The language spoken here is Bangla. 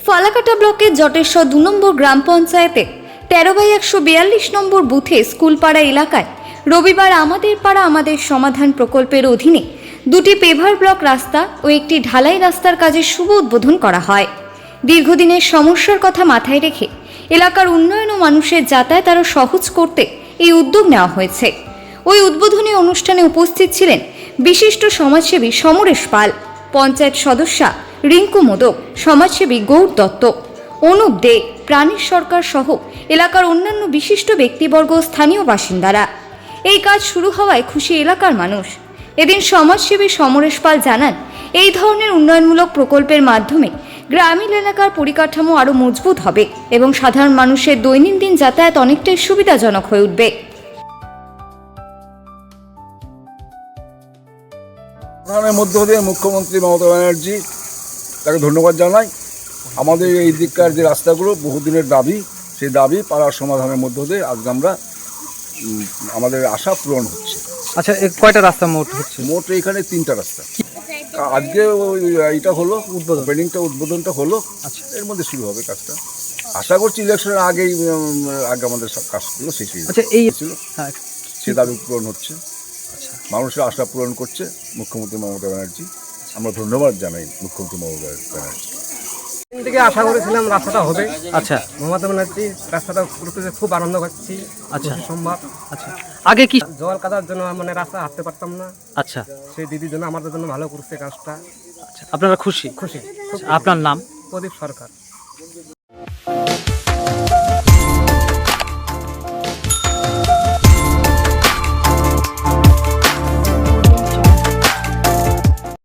ফালাকাটা ব্লকের জটেশ্বর 2 নম্বর গ্রাম পঞ্চায়েতে 13/142 নম্বর বুথে স্কুলপাড়া এলাকায় রবিবার আমাদের পাড়া আমাদের সমাধান প্রকল্পের অধীনে 2টি পেভার ব্লক রাস্তা ও একটি ঢালাই রাস্তার কাজের শুভ উদ্বোধন করা হয়। দীর্ঘদিনের সমস্যার কথা মাথায় রেখে এলাকার উন্নয়ন ও মানুষের যাতায়াত আরও সহজ করতে এই উদ্যোগ নেওয়া হয়েছে। ওই উদ্বোধনী অনুষ্ঠানে উপস্থিত ছিলেন বিশিষ্ট সমাজসেবী সমরেশ পাল, পঞ্চায়েত সদস্যা রিঙ্কু মোদক, সমাজসেবী গৌর দত্ত, অনুপ দে, প্রাণীশ সরকার সহ এলাকার অন্যান্য বিশিষ্ট ব্যক্তিবর্গ ও স্থানীয় বাসিন্দারা। এই কাজ শুরু হওয়ায় খুশি এলাকার মানুষ। এদিন সমাজসেবী সমরেশ পাল জানান, এই ধরনের উন্নয়নমূলক প্রকল্পের মাধ্যমে গ্রামীণ এলাকার পরিকাঠামো আরও মজবুত হবে এবং সাধারণ মানুষের দৈনন্দিন যাতায়াত অনেকটাই সুবিধাজনক হয়ে উঠবে। প্রধানের মধ্য দিয়ে মুখ্যমন্ত্রী মমতা ব্যানার্জি তাকে ধন্যবাদ জানাই। আমাদের এই দিককার যে রাস্তাগুলো বহুদিনের দাবি, সেই দাবি পাড়ার সমাধানের মধ্য দিয়ে আজকে আমরা আমাদের আশা পূরণ হচ্ছে। আচ্ছা, কয়টা রাস্তা মোট হচ্ছে? মোট এখানে 3টা রাস্তা। আজকে এইটা হলো উদ্বোধন, উদ্বোধনটা হলো। আচ্ছা, এর মধ্যে শুরু হবে কাজটা। আশা করছি ইলেকশনের আগে আমাদের সব কাজগুলো শেষ হয়ে যাবে। আচ্ছা, এই ছিল সে দাবি পূরণ হচ্ছে। মানুষের আশা পূরণ করছে মুখ্যমন্ত্রী মমতা ব্যানার্জি। আমরা ধন্যবাদ জানাই মুখ্যমন্ত্রী মমতা ব্যানার্জি। থেকে আশা করেছিলাম রাস্তাটা হবে। আচ্ছা, মমতা ব্যানার্জি রাস্তাটা করতে খুব আনন্দ পাচ্ছি। আচ্ছা সম্ভব। আচ্ছা, আগে কি জল কাদার জন্য মানে রাস্তা হাঁটতে পারতাম না। আচ্ছা, সেই দিদির জন্য আমাদের জন্য ভালো করছে কাজটা। আচ্ছা, আপনারা খুশি? খুশি। আপনার নাম? প্রদীপ সরকার।